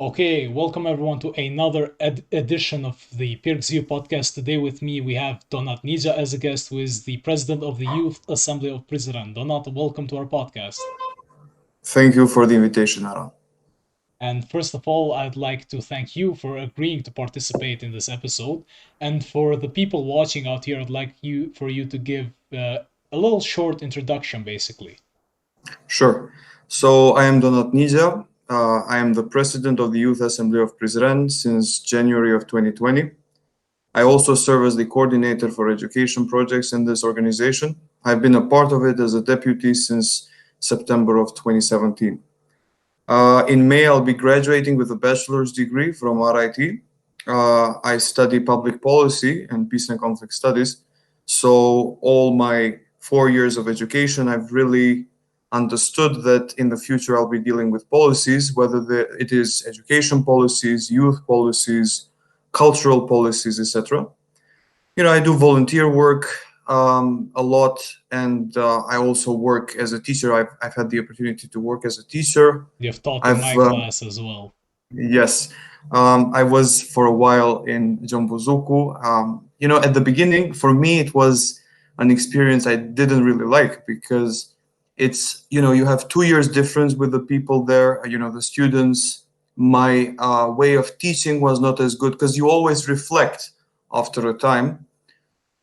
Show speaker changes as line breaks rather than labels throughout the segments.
Okay, welcome everyone to another edition of the Pirk podcast. Today with me we have Donat Nixha as a guest, who is the president of the Youth Assembly of Prizren. Donat, welcome to our podcast.
Thank you for the invitation, Aaron.
And first of all, I'd like to thank you for agreeing to participate in this episode. And for the people watching out here, I'd like you to give a little short introduction, basically.
Sure. So I am Donat Nizia. I am the president of the Youth Assembly of Prizren since January of 2020. I also serve as the coordinator for education projects in this organization. I've been a part of it as a deputy since September of 2017. In May, I'll be graduating with a bachelor's degree from RIT. I study public policy and peace and conflict studies. So, all my 4 years of education, I've really understood that in the future I'll be dealing with policies, whether it is education policies, youth policies, cultural policies, etc. I do volunteer work a lot, and I also work as a teacher. I've had the opportunity to work as a teacher.
You've taught in
I've
my class as well.
Yes, I was for a while in Jambuzuku. At the beginning, for me, it was an experience I didn't really like because you have 2 years difference with the people there, the students. My way of teaching was not as good because you always reflect after a time.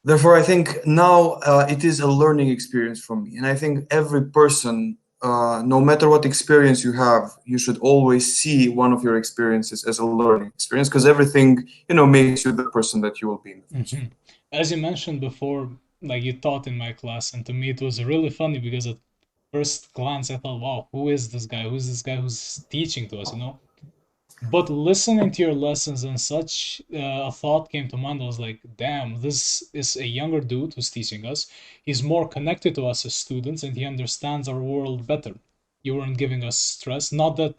Therefore, I think now it is a learning experience for me. And I think every person, no matter what experience you have, you should always see one of your experiences as a learning experience because everything, makes you the person that you will be in the future.
Mhm. As you mentioned before, like you taught in my class, and to me it was really funny because at first glance I thought, wow, who is this guy? Who's this guy who's teaching to us, you know? But listening to your lessons and such, a thought came to mind. I was like, damn, this is a younger dude who's teaching us. He's more connected to us as students and he understands our world better. You weren't giving us stress. Not that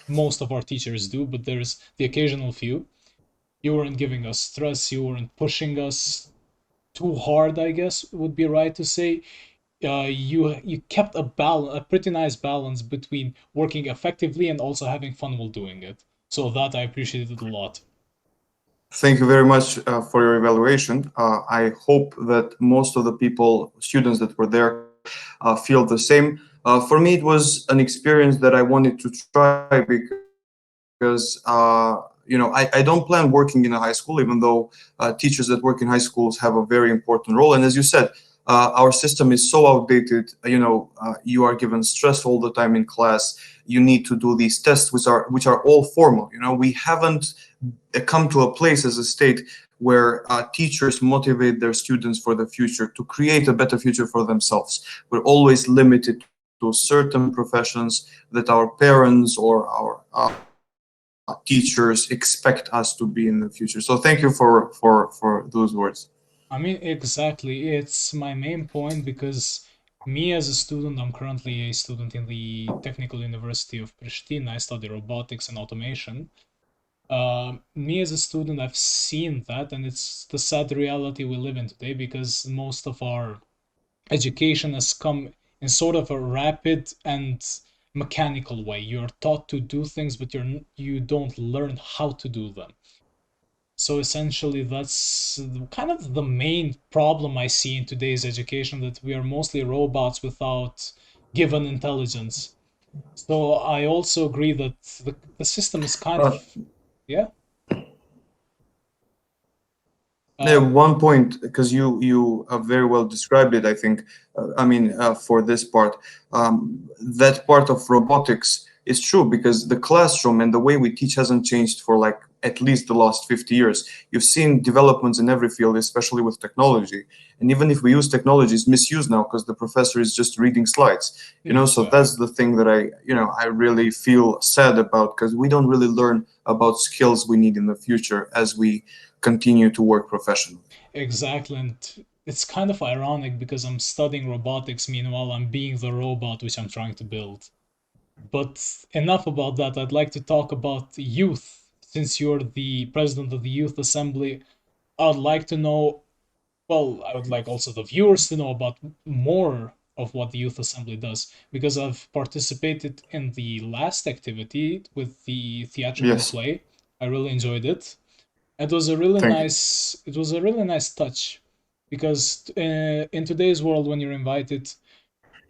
most of our teachers do, but there's the occasional few. You weren't giving us stress. You weren't pushing us too hard, I guess would be right to say. You kept a pretty nice balance between working effectively and also having fun while doing it. So that I appreciated a lot.
Thank you very much for your evaluation. I hope that most of the students that were there, feel the same. For me, it was an experience that I wanted to try because I don't plan working in a high school, even though teachers that work in high schools have a very important role. And as you said, our system is so outdated. You are given stress all the time in class. You need to do these tests, which are all formal. We haven't come to a place as a state where teachers motivate their students for the future to create a better future for themselves. We're always limited to certain professions that our parents or our teachers expect us to be in the future. So thank you for those words.
I mean, exactly. It's my main point because me as a student, I'm currently a student in the Technical University of Pristina. I study robotics and automation. Me as a student, I've seen that, and it's the sad reality we live in today because most of our education has come in sort of a rapid and mechanical way. You're taught to do things, but you don't learn how to do them. So essentially, that's kind of the main problem I see in today's education, that we are mostly robots without given intelligence. So I also agree that the system is kind
Uh,
of, yeah.
Yeah,
Uh,
one point, because you have very well described it, I think. For this part, that part of robotics is true because the classroom and the way we teach hasn't changed for like at least the last 50 years. You've seen developments in every field, especially with technology. And even if we use technology, it's misused now because the professor is just reading slides. So
exactly.
that's the thing that I really feel sad about because we don't really learn about skills we need in the future as we continue to work professionally.
Exactly. And it's kind of ironic because I'm studying robotics, meanwhile, I'm being the robot which I'm trying to build. But enough about that. I'd like to talk about youth. Since you're the president of the Youth Assembly, I'd like to know, well, I would like also the viewers to know about more of what the youth assembly does because I've participated in the last activity with the theatrical
Yes.
play. I really enjoyed it.
Thank you.
It was a really nice touch because in today's world when you're invited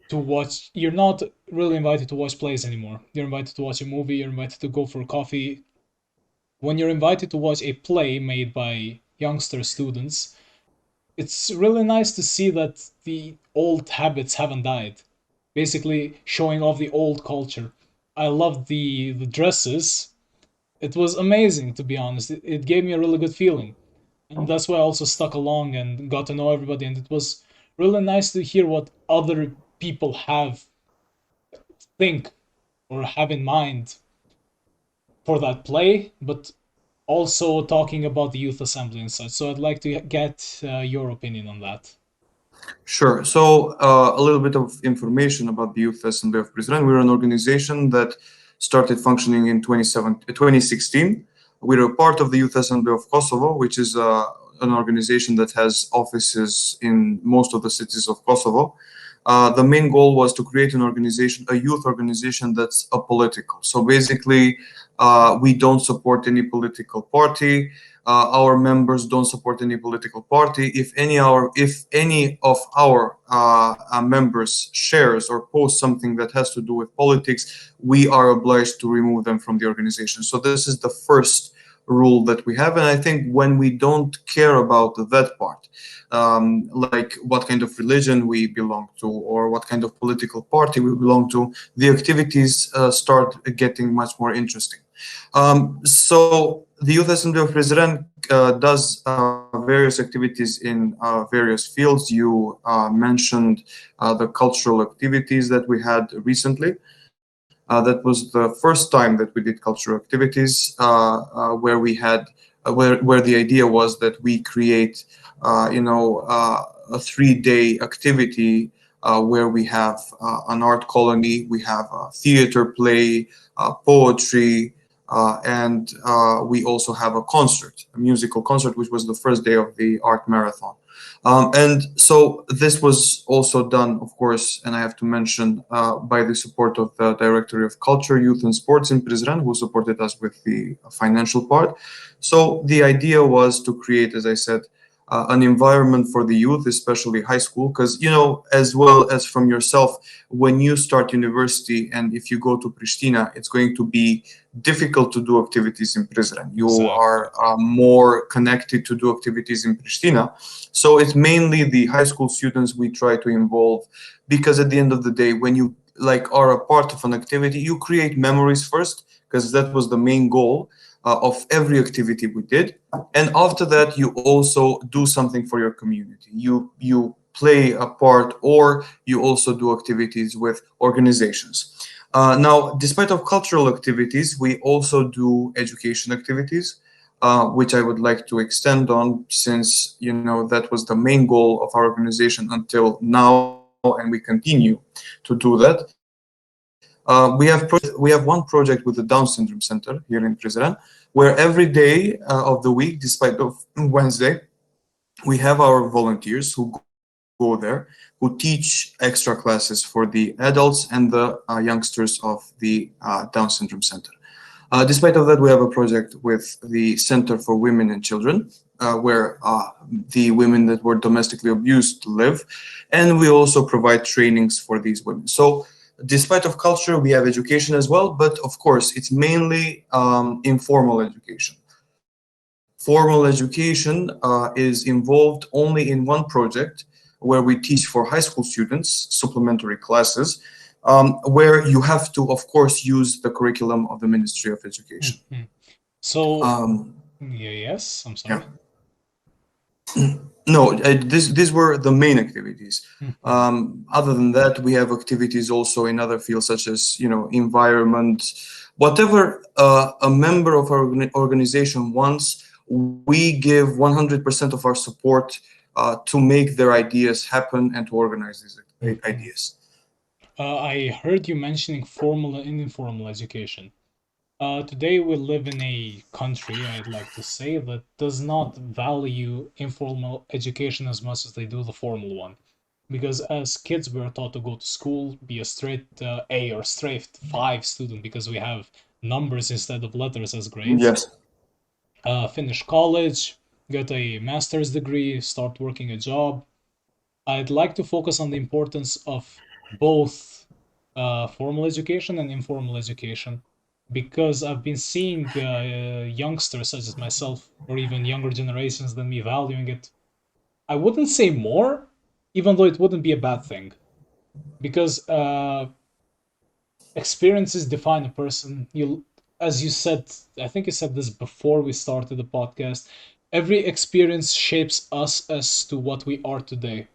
to watch, you're not really invited to watch plays anymore. You're invited to watch a movie, you're invited to go for coffee. When you're invited to watch a play made by youngster students, it's really nice to see that the old habits haven't died. Basically, showing off the old culture. I loved the dresses. It was amazing, to be honest. It gave me a really good feeling, and that's why I also stuck along and got to know everybody. And it was really nice to hear what other people have think or have in mind for that play, but also talking about the youth assembly and such. So I'd like to get your opinion on that.
Sure. So, a little bit of information about the Youth Assembly of Prizren. We're an organization that started functioning in 2016. We're a part of the Youth Assembly of Kosovo, which is an organization that has offices in most of the cities of Kosovo. The main goal was to create an organization, a youth organization that's apolitical. So basically, we don't support any political party. Our members don't support any political party. If any of our members shares or posts something that has to do with politics, we are obliged to remove them from the organization. So this is the first rule that we have, and I think when we don't care about that part, like what kind of religion we belong to or what kind of political party we belong to, the activities start getting much more interesting. So the Youth Assembly of Prizren does various activities in various fields. You mentioned the cultural activities that we had recently. That was the first time that we did cultural activities, where we had where the idea was that we create, a 3 day activity where we have an art colony, we have a theater play, poetry, and we also have a concert, a musical concert, which was the first day of the art marathon. And so this was also done, of course, and I have to mention, by the support of the Directory of Culture, Youth and Sports in Prizren, who supported us with the financial part. So the idea was to create, as I said, an environment for the youth, especially high school, because, as well as from yourself, when you start university and if you go to Pristina, it's going to be difficult to do activities in Prizren. You
Exactly.
are more connected to do activities in Pristina. So it's mainly the high school students we try to involve, because at the end of the day, when you are a part of an activity, you create memories first, because that was the main goal of every activity we did. And after that, you also do something for your community. You play a part, or you also do activities with organizations. Now, despite of cultural activities, we also do education activities, which I would like to extend on, since that was the main goal of our organization until now, and we continue to do that. We have one project with the Down Syndrome Center here in Prizren, where every day of the week, despite of Wednesday, we have our volunteers who go there, who teach extra classes for the adults and the youngsters of the Down Syndrome Center. Despite of that, we have a project with the Center for Women and Children, where the women that were domestically abused live, and we also provide trainings for these women. So, despite of culture, we have education as well, but of course, it's mainly informal education. Formal education is involved only in one project where we teach for high school students supplementary classes, where you have to, of course, use the curriculum of the Ministry of Education.
Mhm. So,
Um,
yeah, yes, I'm
yeah.
sorry.
No, these were the main activities.
Mhm.
Other than that, we have activities also in other fields such as environment, whatever a member of our organization wants. We give 100% of our support to make their ideas happen and to organize these
Mhm.
ideas.
I heard you mentioning formal and informal education. Today we live in a country, I'd like to say, that does not value informal education as much as they do the formal one. because as kids we're taught to go to school, be a straight A or straight 5 student because we have numbers instead of letters as grades.
Yes.
Finish college, get a master's degree, start working a job. I'd like to focus on the importance of both formal education and informal education because I've been seeing youngsters such as myself or even younger generations than me valuing it. I wouldn't say more, even though it wouldn't be a bad thing, because experiences define a person. You, as you said, I think you said this before we started the podcast. Every experience shapes us as to what we are today.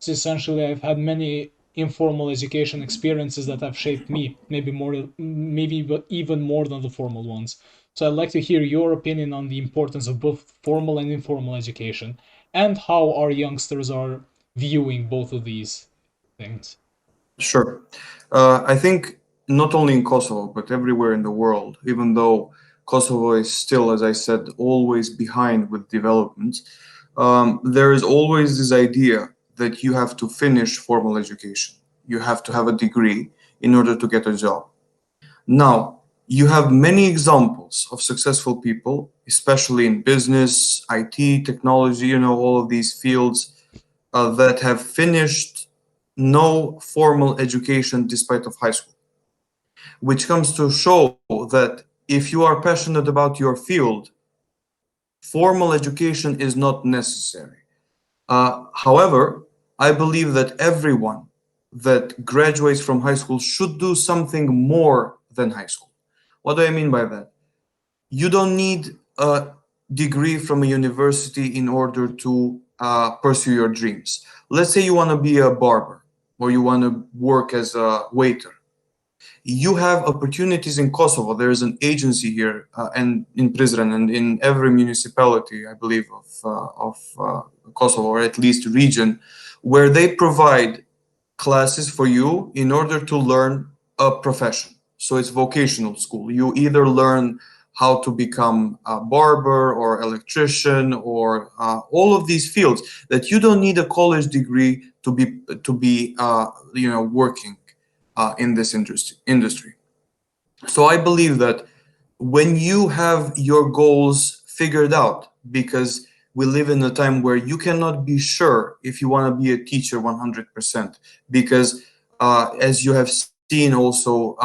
So essentially, I've had many informal education experiences that have shaped me, maybe even more than the formal ones. So I'd like to hear your opinion on the importance of both formal and informal education, and how our youngsters are viewing both of these things.
Sure. I think not only in Kosovo, but everywhere in the world, even though Kosovo is still, as I said, always behind with developments, there is always this idea that you have to finish formal education. You have to have a degree in order to get a job. Now, you have many examples of successful people, especially in business, IT, technology, all of these fields that have finished no formal education despite of high school, which comes to show that if you are passionate about your field, formal education is not necessary. However, I believe that everyone that graduates from high school should do something more than high school. What do I mean by that? You don't need a degree from a university in order to pursue your dreams. Let's say you want to be a barber or you want to work as a waiter. You have opportunities in Kosovo. There is an agency here and in Prizren and in every municipality, I believe, of Kosovo, or at least region, where they provide classes for you in order to learn a profession. So it's vocational school. You either learn how to become a barber or electrician or all of these fields that you don't need a college degree to be working in this industry. So I believe that when you have your goals figured out, because we live in a time where you cannot be sure if you want to be a teacher 100%, because as you have seen also,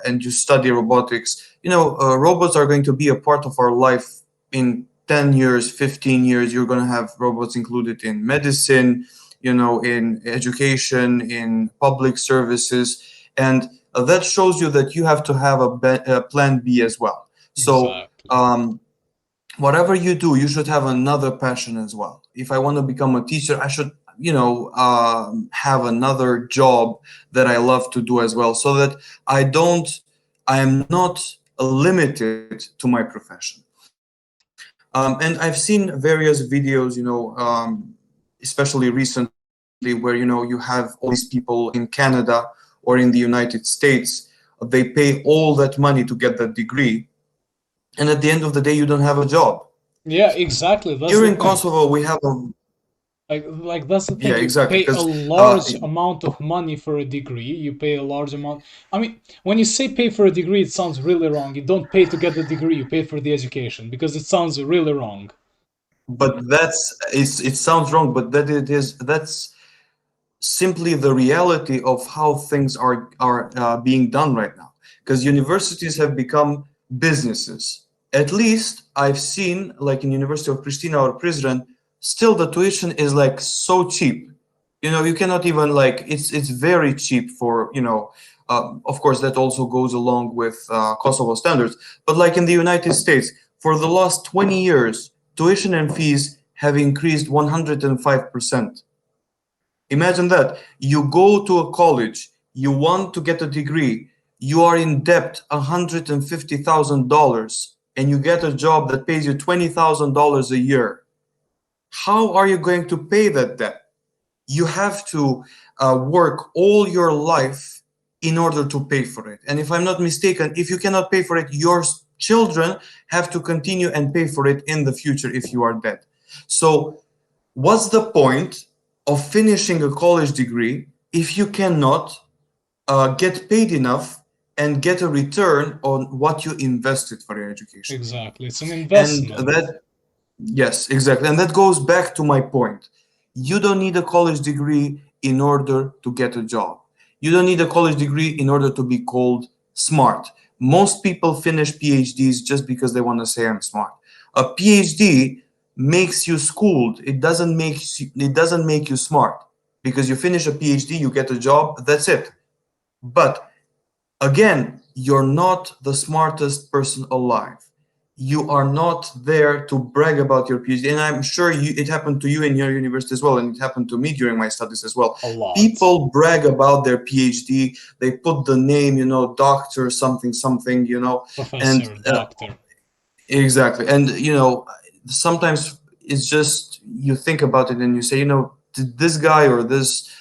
and you study robotics, robots are going to be a part of our life in 10 years, 15 years. You're going to have robots included in medicine, in education, in public services, and that shows you that you have to have a plan B as well. So
Exactly.
whatever you do, you should have another passion as well. If I want to become a teacher, I should, have another job that I love to do as well, so that I am not limited to my profession. And I've seen various videos, especially recently, where you have all these people in Canada or in the United States. They pay all that money to get that degree, and at the end of the day, you don't have a job.
Yeah, exactly. That's
Here
the
in
thing.
Kosovo, we have a
Like that's the
yeah,
thing. You
exactly,
pay a
because
large amount of money for a degree. You pay a large amount. I mean, when you say pay for a degree, it sounds really wrong. You don't pay to get the degree. You pay for the education because it sounds really wrong.
but it sounds wrong, but that's simply the reality of how things are being done right now, because universities have become businesses. At least I've seen, like in University of Pristina or Prizren, still the tuition is like so cheap. You cannot even, like, it's very cheap for, of course that also goes along with Kosovo standards, but like in the United States, for the last 20 years, tuition and fees have increased 105%. Imagine that. You go to a college, you want to get a degree, you are in debt $150,000, and you get a job that pays you $20,000 a year. How are you going to pay that debt? You have to work all your life in order to pay for it. And if I'm not mistaken, if you cannot pay for it, your children have to continue and pay for it in the future if you are dead. So what's the point of finishing a college degree if you cannot get paid enough and get a return on what you invested for your education.
Exactly. It's an
And
investment.
that, yes, exactly. And that goes back to my point. You don't need a college degree in order to get a job. You don't need a college degree in order to be called smart. Most people finish PhDs just because they want to say I'm smart. A PhD makes you schooled. It doesn't make you smart. Because you finish a PhD, you get a job, that's it. But again, you're not the smartest person alive. You are not there to brag about your PhD. And I'm sure it happened to you in your university as well, and it happened to me during my studies as well.
A lot.
People brag about their PhD. They put the name, doctor something something, and
Professor, doctor.
exactly. And sometimes it's just you think about it and you say, did this guy or this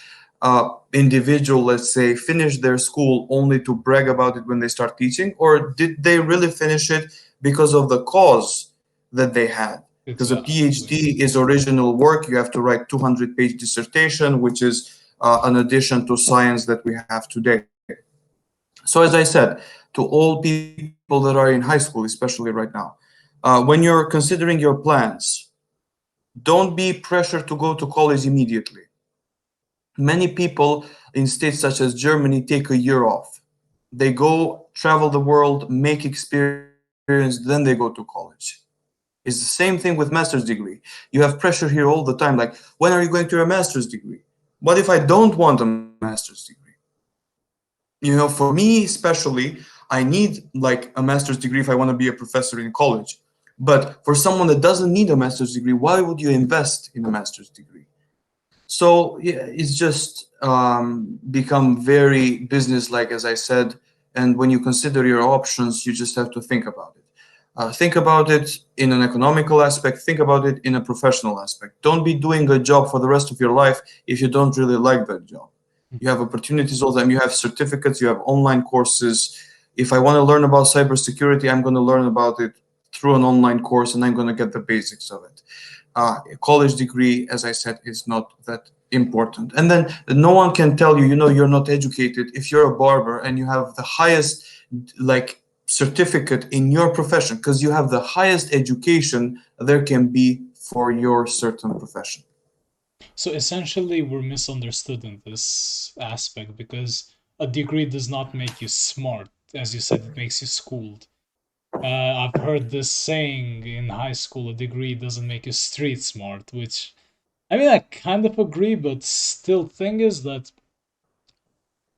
individual, let's say, finish their school only to brag about it when they start teaching, or did they really finish it because of the cause that they had? Because a
Exactly.
PhD is original work. You have to write 200-page dissertation, which is an addition to science that we have today. So, as I said, to all people that are in high school, especially right now, when you're considering your plans, don't be pressured to go to college immediately. Many people in states such as Germany take a year off. They go travel the world, make experience, then they go to college. It's the same thing with master's degree. You have pressure here all the time, like, when are you going to your master's degree? What if I don't want a master's degree? For me especially, I need like a master's degree if I want to be a professor in college. But for someone that doesn't need a master's degree, why would you invest in a master's degree? So yeah, it's just become very business-like, as I said. And when you consider your options, you just have to think about it. Think about it in an economical aspect. Think about it in a professional aspect. Don't be doing a job for the rest of your life if you don't really like that job. You have opportunities all the time. You have certificates. You have online courses. If I want to learn about cybersecurity, I'm going to learn about it through an online course, and I'm going to get the basics of it. A college degree, as I said, is not that important. And then no one can tell you, you're not educated if you're a barber and you have the highest like certificate in your profession, because you have the highest education there can be for your certain profession.
So essentially, we're misunderstood in this aspect because a degree does not make you smart. As you said, it makes you schooled. I've heard this saying in high school, a degree doesn't make you street smart, which, I mean, I kind of agree, but still, thing is that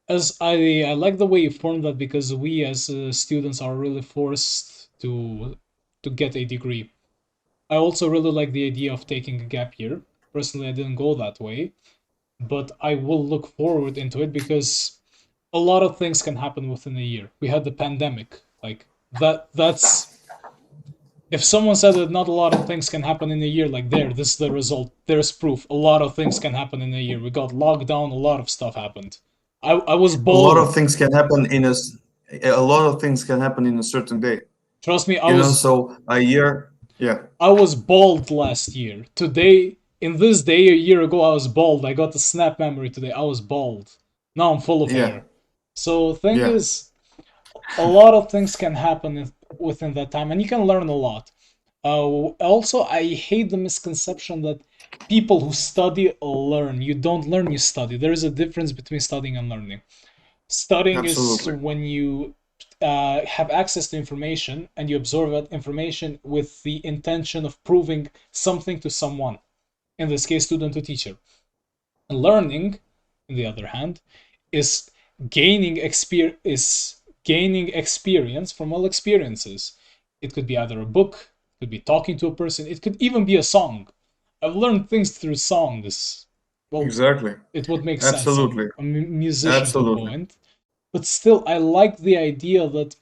as I like the way you formed that because we as students are really forced to get a degree. I also really like the idea of taking a gap year. Personally, I didn't go that way, but I will look forward into it because a lot of things can happen within a year. We had the pandemic, like that's if someone said that not a lot of things can happen in a year, like this is the result, there's proof. A lot of things can happen in a year. We got locked down, a lot of stuff happened. I was
A lot of
bald.
things can happen a lot of things can happen in a certain day.
Trust me,
So a year, yeah,
I was bald last year. Today, in this day, a year ago, I was bald. I got the snap memory today. I was bald. Now I'm full of
yeah,
hair. So thing
yeah,
is, a lot of things can happen within that time, and you can learn a lot. Also, I hate the misconception that people who study learn. You don't learn, you study. There is a difference between studying and learning. Studying is
absolutely.
when you have access to information and you absorb that information with the intention of proving something to someone, in this case, student to teacher. Learning, on the other hand, is gaining experience from all experiences. It could be either a book, it could be talking to a person, it could even be a song. I've learned things through songs. Well,
Exactly.
it would make sense. I'm
Absolutely.
a musician to a
Absolutely.
point, but still, I like the idea that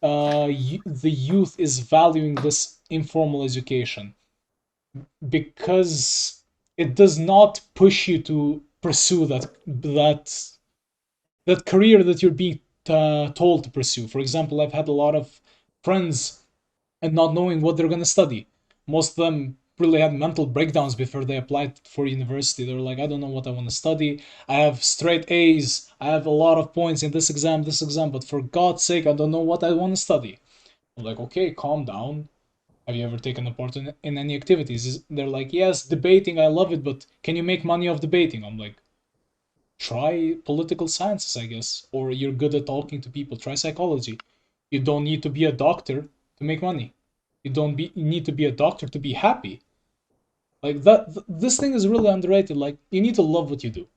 the youth is valuing this informal education because it does not push you to pursue that career that you're being told to pursue. For example, I've had a lot of friends and not knowing what they're going to study. Most of them really had mental breakdowns before they applied for university. They're like, I don't know what I want to study. I have straight A's. I have a lot of points in this exam, but for God's sake, I don't know what I want to study. I'm like, okay, calm down. Have you ever taken a part in any activities? They're like, yes, debating, I love it, but can you make money off debating? I'm like, try political sciences, I guess, or you're good at talking to people. Try psychology. You don't need to be a doctor to make money. You need to be a doctor to be happy. Like that, this thing is really underrated. Like you need to love what you do.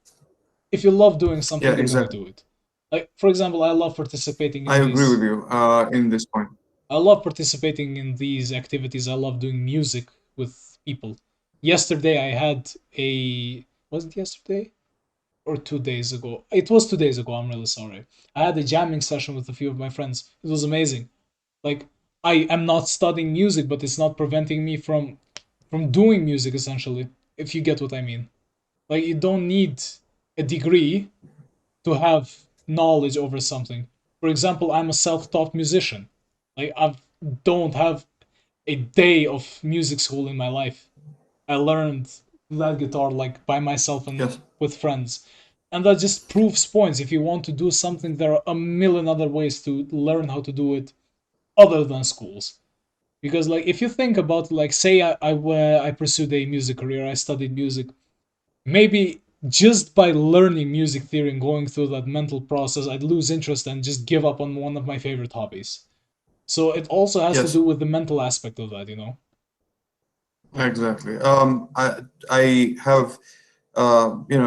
If you love doing
Yeah,
something, you're gonna
exactly.
do it. Like for example, I love participating
I
in
agree with
these.
you in this point.
I love participating in these activities. I love doing music with people. Yesterday, I had a. Was it yesterday? Or 2 days ago. It was 2 days ago. I'm really sorry. I had a jamming session with a few of my friends. It was amazing. Like I am not studying music, but it's not preventing me from doing music essentially. If you get what I mean. Like you don't need a degree to have knowledge over something. For example, I'm a self-taught musician. Like I don't have a day of music school in my life. I learned that guitar like by myself and
Yes.
with friends. And that just proves points. If you want to do something, there are a million other ways to learn how to do it other than schools. Because like if you think about like say I pursued a music career, I studied music, maybe just by learning music theory and going through that mental process, I'd lose interest and just give up on one of my favorite hobbies. So it also has to
Yes.
do with the mental aspect of that, you know?
Exactly. I have,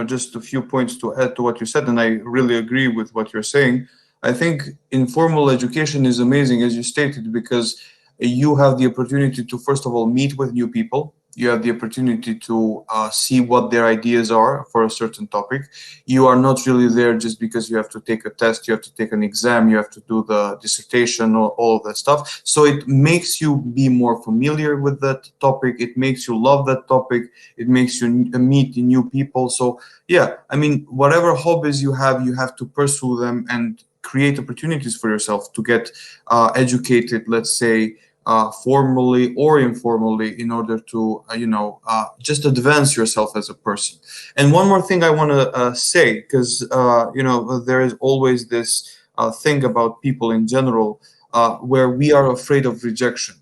just a few points to add to what you said, and I really agree with what you're saying. I think informal education is amazing, as you stated, because you have the opportunity to, first of all, meet with new people. You have the opportunity to see what their ideas are for a certain topic. You are not really there just because you have to take a test, you have to take an exam, you have to do the dissertation, or all of that stuff. So it makes you be more familiar with that topic. It makes you love that topic. It makes you meet new people. So yeah, I mean, whatever hobbies you have to pursue them and create opportunities for yourself to get educated, let's say, formally or informally, in order to just advance yourself as a person. And one more thing I want to say, because there is always this thing about people in general, where we are afraid of rejection.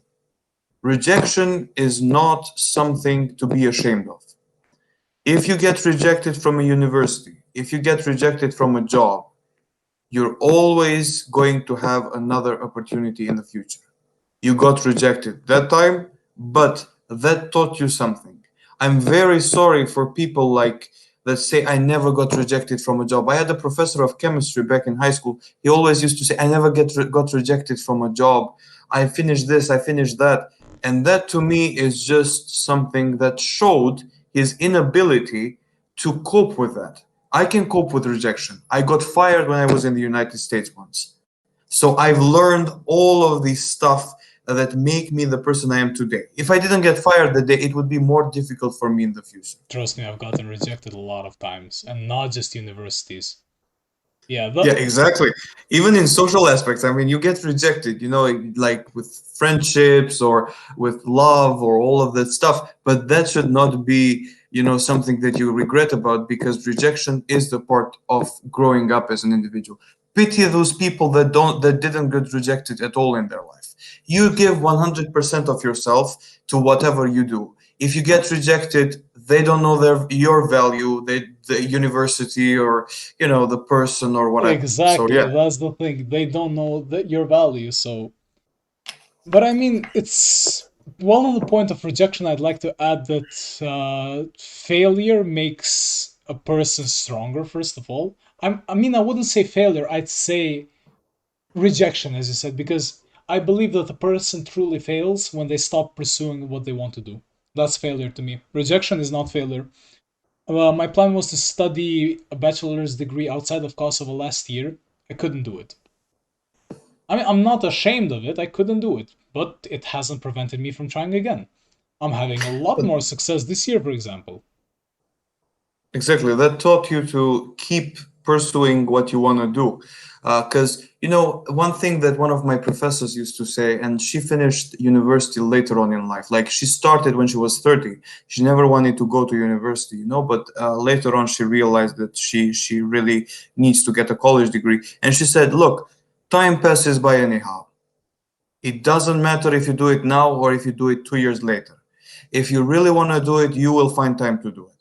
Rejection is not something to be ashamed of. If you get rejected from a university, if you get rejected from a job, you're always going to have another opportunity in the future. You got rejected that time, but that taught you something. I'm very sorry for people like, let's say, I never got rejected from a job. I had a professor of chemistry back in high school. He always used to say, I never got rejected from a job. I finished this, I finished that. And that to me is just something that showed his inability to cope with that. I can cope with rejection. I got fired when I was in the United States once. So I've learned all of this stuff that make me the person I am today. If I didn't get fired that day, it would be more difficult for me in the future.
Trust me, I've gotten rejected a lot of times, and not just universities. Yeah,
Yeah, exactly. Even in social aspects, I mean, you get rejected, like with friendships or with love or all of that stuff. But that should not be, something that you regret about, because rejection is the part of growing up as an individual. Pity those people that didn't get rejected at all in their life. You give 100% of yourself to whatever you do. If you get rejected, they don't know your value, the university, or the person, or whatever. So
exactly.
yeah.
That's the thing. They don't know that your value, so but I mean, it's one of the point of rejection. I'd like to add that failure makes a person stronger. First of all, I mean, I wouldn't say failure. I'd say rejection, as you said, because I believe that a person truly fails when they stop pursuing what they want to do. That's failure to me. Rejection is not failure. My plan was to study a bachelor's degree outside of Kosovo last year. I couldn't do it. I mean, I'm not ashamed of it. I couldn't do it, but it hasn't prevented me from trying again. I'm having a lot
But
more success this year, for example.
exactly, that taught you to keep pursuing what you want to do. Because one thing that one of my professors used to say, and she finished university later on in life. Like she started when she was 30. She never wanted to go to university, but later on she realized that she really needs to get a college degree. And she said, "Look, time passes by anyhow. It doesn't matter if you do it now or if you do it 2 years later. If you really want to do it, you will find time to do it."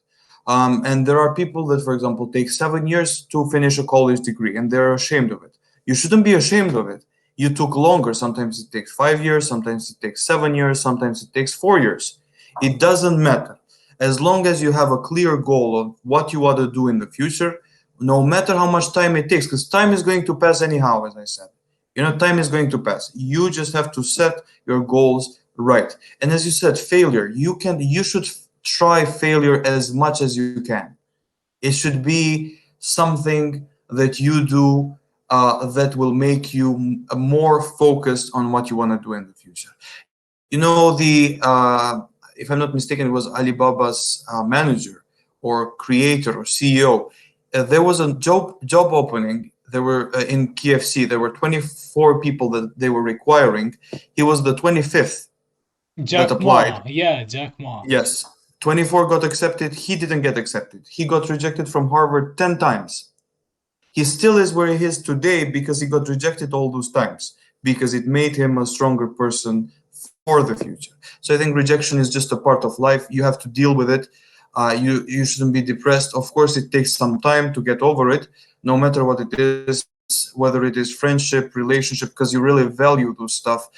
And there are people that, for example, take 7 years to finish a college degree and they're ashamed of it. You shouldn't be ashamed of it. You took longer. Sometimes it takes 5 years, sometimes it takes 7 years, sometimes it takes 4 years. It doesn't matter. As long as you have a clear goal of what you want to do in the future, no matter how much time it takes, because time is going to pass anyhow, as I said. Time is going to pass. You just have to set your goals right. And as you said, failure, you should try failure as much as you can. It should be something that you do that will make you more focused on what you want to do in the future. If I'm not mistaken, it was Alibaba's manager or creator or CEO. There was a job opening. There were in KFC. There were 24 people that they were requiring. He was the 25th that
Jack
applied.
Ma. Yeah, Jack Ma.
Yes, 24 got accepted. He didn't get accepted. He got rejected from Harvard 10 times. He still is where he is today because he got rejected all those times, because it made him a stronger person for the future. So I think rejection is just a part of life. You have to deal with it. You shouldn't be depressed. Of course, it takes some time to get over it, no matter what it is, whether it is friendship, relationship, because you really value those stuff,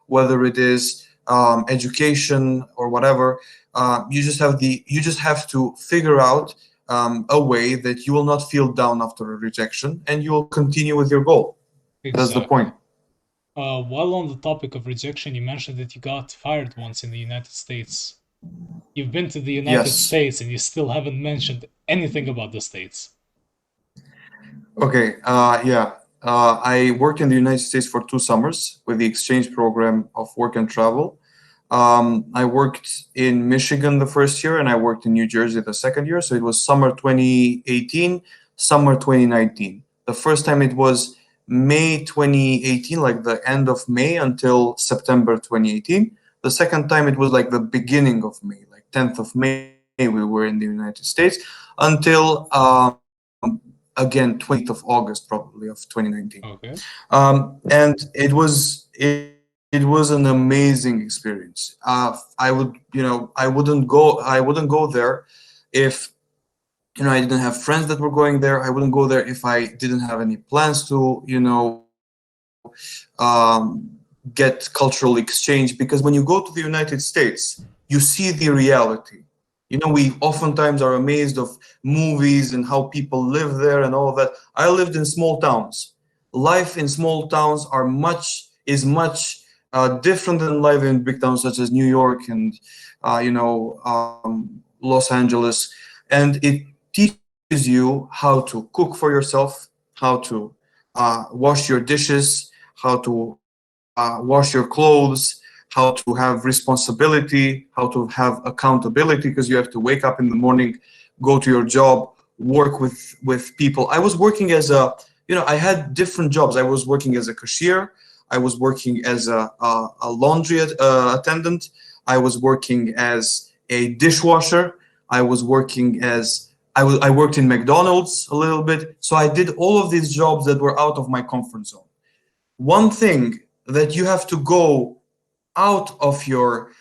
whether it is education or whatever. You just have to figure out a way that you will not feel down after a rejection and you will continue with your goal. That's the point.
Exactly. While on the topic of rejection, you mentioned that you got fired once in the United States. You've been to the United
Yes.
States and you still haven't mentioned anything about the States.
Okay. Yeah. I worked in the United States for 2 summers with the exchange program of work and travel. I worked in Michigan the first year and I worked in New Jersey the second year. So it was summer 2018, summer 2019. The first time it was May 2018, like the end of May until September 2018. The second time it was like the beginning of May, like 10th of May, we were in the United States until again 20th of August, probably of 2019.
Okay.
And it was an amazing experience. I wouldn't go there if I didn't have friends that were going there. I wouldn't go there if I didn't have any plans to get cultural exchange, because when you go to the United States, you see the reality. We oftentimes are amazed of movies and how people live there and all of that. I lived in small towns. Life in small towns is much different than life in big towns such as New York and Los Angeles. And it teaches you how to cook for yourself, how to wash your dishes, how to wash your clothes, how to have responsibility, how to have accountability, because you have to wake up in the morning, go to your job, work with people. I was working as I had different jobs. I was working as a cashier. I was working as a laundry attendant. I was working as a dishwasher. I was working as I worked in McDonald's a little bit. So I did all of these jobs that were out of my comfort zone. One thing that you have to go out of your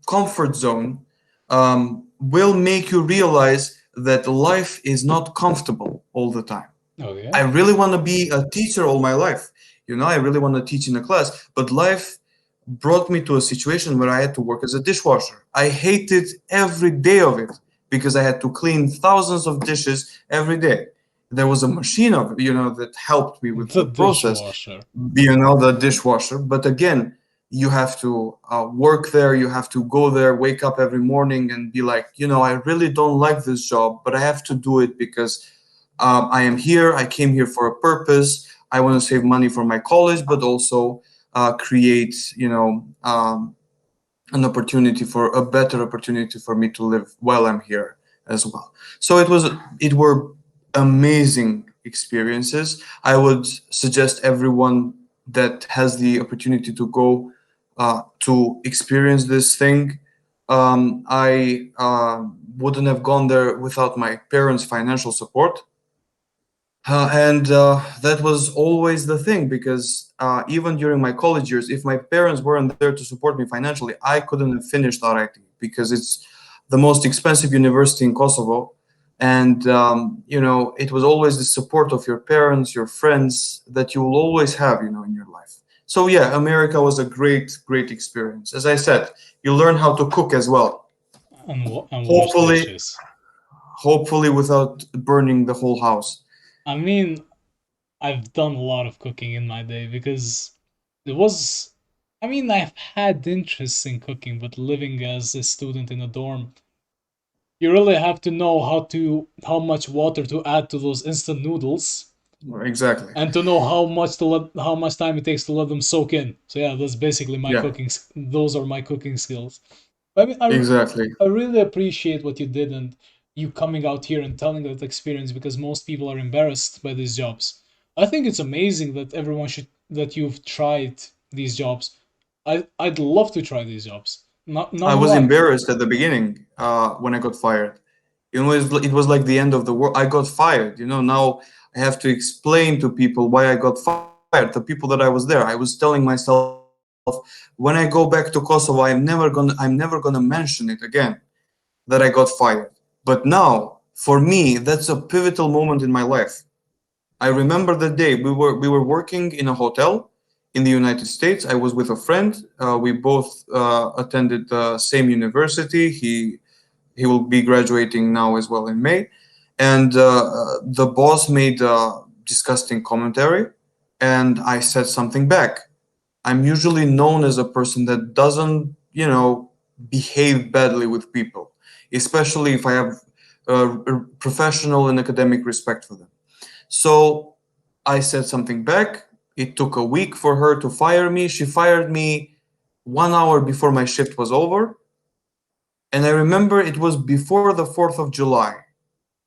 comfort zone will make you realize that life is not comfortable all the time.
Okay.
I really want to be a teacher all my life. I really want to teach in a class, but life brought me to a situation where I had to work as a dishwasher. I hated every day of it because I had to clean thousands of dishes every day. There was a machine that helped me with
The
the process,
dishwasher.
the dishwasher. But again, you have to work there. You have to go there, wake up every morning and be like, I really don't like this job, but I have to do it because I am here. I came here for a purpose. I want to save money for my college, but also create, an opportunity for a better opportunity for me to live while I'm here as well. So it were amazing experiences. I would suggest everyone that has the opportunity to go to experience this thing. I wouldn't have gone there without my parents' financial support. And that was always the thing because even during my college years, if my parents weren't there to support me financially, I couldn't have finished RIT because it's the most expensive university in Kosovo. And, it was always the support of your parents, your friends that you will always have, in your life. So, yeah, America was a great, great experience. As I said, you learn how to cook as well.
and wash
Hopefully,
dishes.
hopefully without burning the whole house.
I mean, I've done a lot of cooking in my day because it was. I mean, I've had interest in cooking, but living as a student in a dorm, you really have to know how much water to add to those instant noodles
Exactly.
and to know how much time it takes to let them soak in. So yeah, that's basically my
Yeah,
cooking. Those are my cooking skills. I mean,
exactly.
I really appreciate what you did and you coming out here and telling that experience because most people are embarrassed by these jobs. I think it's amazing that everyone should that you've tried these jobs. I'd love to try these jobs.
I
None
was
why.
embarrassed at the beginning when I got fired. It was like the end of the world. I got fired. Now I have to explain to people why I got fired. The people that I was there, I was telling myself, when I go back to Kosovo, I'm never gonna mention it again that I got fired. But now, for me, that's a pivotal moment in my life. I remember the day we were working in a hotel in the United States. I was with a friend. We both attended the same university. He will be graduating now as well in May, and the boss made a disgusting commentary, and I said something back. I'm usually known as a person that doesn't, behave badly with people, especially if I have professional and academic respect for them. So I said something back. It took a week for her to fire me. She fired me 1 hour before my shift was over. And I remember it was before the 4th of July.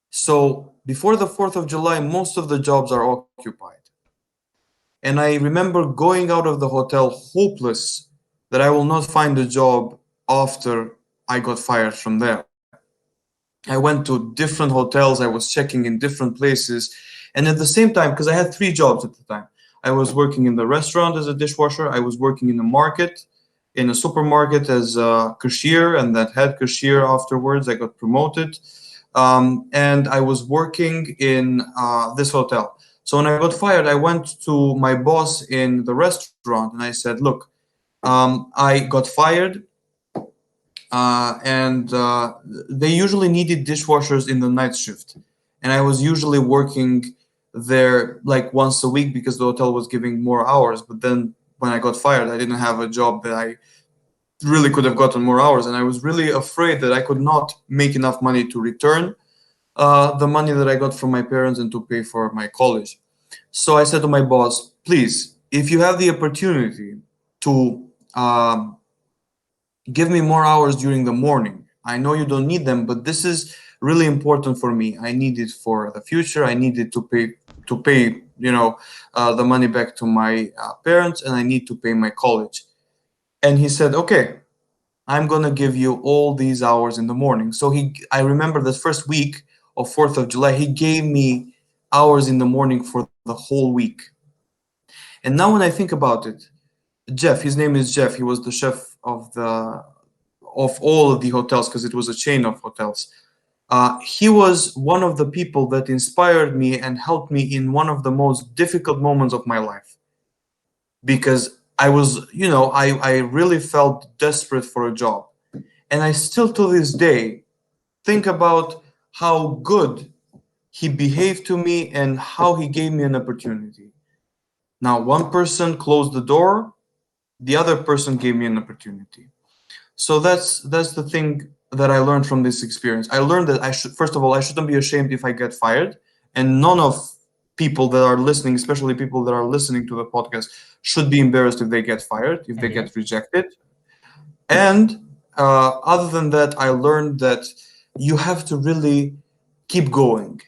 So before the 4th of July, most of the jobs are occupied. And I remember going out of the hotel hopeless that I will not find a job after I got fired from there. I went to different hotels, I was checking in different places. And at the same time, because I had three jobs at the time, I was working in the restaurant as a dishwasher, I was working in the market, in a supermarket as a cashier, and that head cashier afterwards. I got promoted. And I was working in this hotel. So when I got fired, I went to my boss in the restaurant and I said, look, I got fired and they usually needed dishwashers in the night shift, and I was usually working there like once a week because the hotel was giving more hours. But then when I got fired, I didn't have a job that I really could have gotten more hours, and I was really afraid that I could not make enough money to return the money that I got from my parents and to pay for my college. So I said to my boss, please, if you have the opportunity to give me more hours during the morning. I know you don't need them, but this is really important for me. I need it for the future. I need it to pay the money back to my parents, and I need to pay my college. And he said, okay, I'm gonna give you all these hours in the morning. So I remember the first week of 4th of July, he gave me hours in the morning for the whole week. And now when I think about it, Jeff, his name is Jeff. He was the chef of all of the hotels because it was a chain of hotels. He was one of the people that inspired me and helped me in one of the most difficult moments of my life because I was, I really felt desperate for a job. And I still to this day think about how good he behaved to me and how he gave me an opportunity. Now, one person closed the door, the other person gave me an opportunity. So that's the thing that I learned from this experience. I learned that I should, first of all, I shouldn't be ashamed if I get fired, and none of people that are listening, especially people that are listening to the podcast, should be embarrassed if they get fired, if they
Okay.
get rejected. And other than that, I learned that you have to really keep going.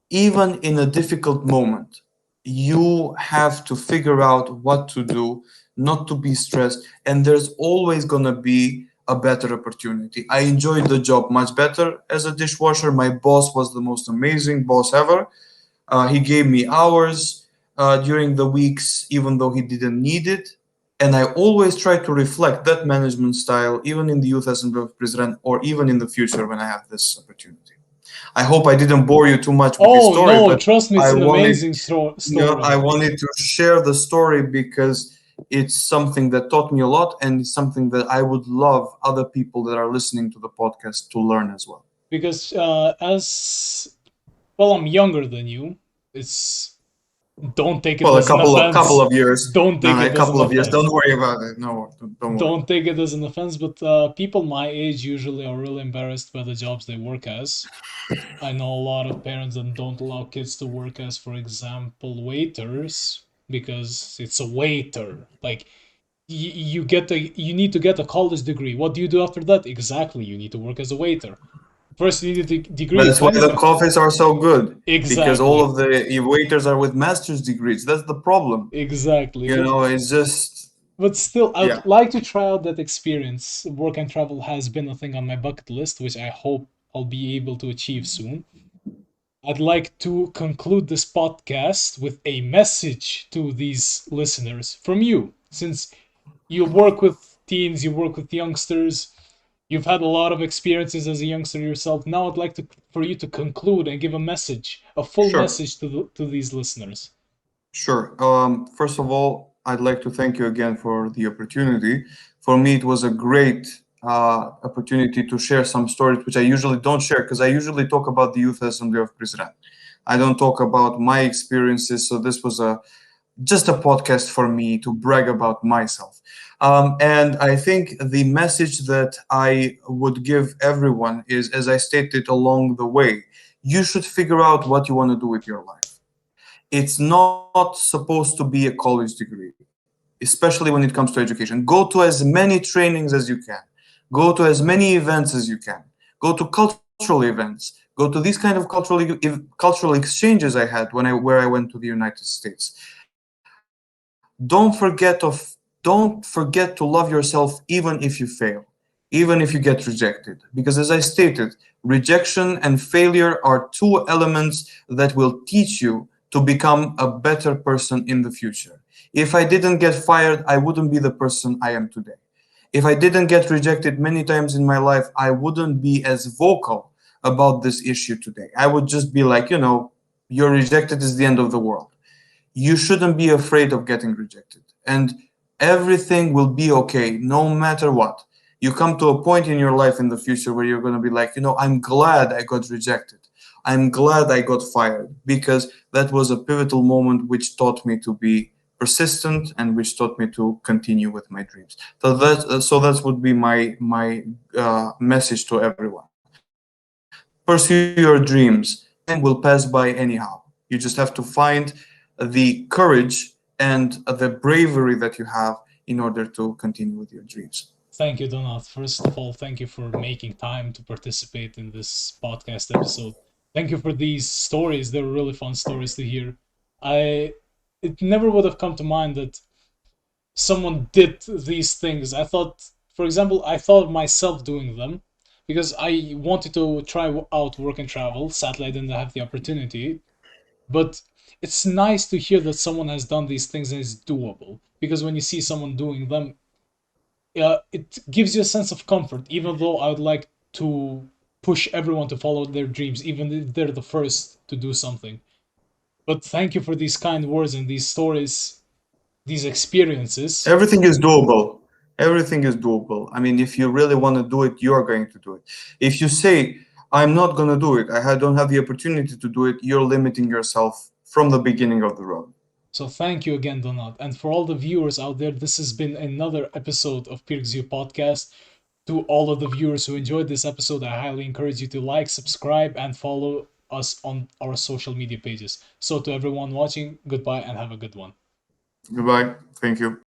even in a difficult moment, you have to figure out what to do, not to be stressed, and there's always going to be a better opportunity. I enjoyed the job much better as a dishwasher. My boss was the most amazing boss ever. He gave me hours during the weeks, even though he didn't need it. And I always try to reflect that management style, even in the Youth Assembly of President, or even in the future when I have this opportunity. I hope I didn't bore you too much with this
Oh
story,
no,
but
trust me, it's
I
an
wanted,
amazing
I
story.
wanted to share the story because it's something that taught me a lot, and it's something that I would love other people that are listening to the podcast to learn as well.
Because as well, I'm younger than you. It's don't take it
Well, a
as an
couple
offense.
of years.
Don't
No,
take
no, a
it as an
couple of years.
offense.
Don't worry about it. No, don't worry.
Don't take it as an offense, but people my age usually are really embarrassed by the jobs they work as. I know a lot of parents that don't allow kids to work as, for example, waiters because it's a waiter. Like you need to get a college degree. What do you do after that? Exactly, you need to work as a waiter. First, you need a degree.
That's why
Then
the
you
coffees are so good, because all
exactly,
of the waiters are with master's degrees. That's the problem.
exactly.
It's just,
But still,
yeah,
I'd like to try out that experience. Work and travel has been a thing on my bucket list, which I hope I'll be able to achieve soon. I'd like to conclude this podcast with a message to these listeners from you, since you work with teens, you work with youngsters, you've had a lot of experiences as a youngster yourself. Now I'd like to for you to conclude and give a message, a full
sure.
message to these listeners.
Sure. First of all, I'd like to thank you again for the opportunity. For me, it was a great opportunity to share some stories which I usually don't share, because I usually talk about the Youth Assembly of Prizren. I don't talk about my experiences, so this was a just a podcast for me to brag about myself. And I think the message that I would give everyone is, as I stated along the way, you should figure out what you want to do with your life. It's not supposed to be a college degree, especially when it comes to education. Go to as many trainings as you can, go to as many events as you can, go to cultural events, go to these kind of cultural exchanges I had where I went to the United States. Don't forget to love yourself even if you fail, even if you get rejected. Because as I stated, rejection and failure are two elements that will teach you to become a better person in the future. If I didn't get fired, I wouldn't be the person I am today. If I didn't get rejected many times in my life, I wouldn't be as vocal about this issue today. I would just be like, you're rejected is the end of the world. You shouldn't be afraid of getting rejected, and everything will be okay no matter what. You come to a point in your life in the future where you're going to be like, I'm glad I got rejected, I'm glad I got fired, because that was a pivotal moment which taught me to be persistent and which taught me to continue with my dreams. So that would be my message to everyone. Pursue your dreams. Time will pass by anyhow. You just have to find the courage and the bravery that you have in order to continue with your dreams.
Thank you, Donald. First of all, thank you for making time to participate in this podcast episode. Thank you for these stories. They're really fun stories to hear. I it never would have come to mind that someone did these things. I thought, for example, I thought of myself doing them because I wanted to try out work and travel. Sadly, I didn't have the opportunity. But it's nice to hear that someone has done these things and it's doable. Because when you see someone doing them, it gives you a sense of comfort, even though I would like to push everyone to follow their dreams, even if they're the first to do something. But thank you for these kind words and these stories, these experiences.
Everything is doable. Everything is doable. I mean, if you really want to do it, you're going to do it. If you say, I'm not going to do it, don't have the opportunity to do it, you're limiting yourself from the beginning of the road.
So thank you again, Donald. And for all the viewers out there, this has been another episode of Pirk's podcast. To all of the viewers who enjoyed this episode, I highly encourage you to like, subscribe, and follow us on our social media pages. So to everyone watching, goodbye and have a good one.
Goodbye. Thank you.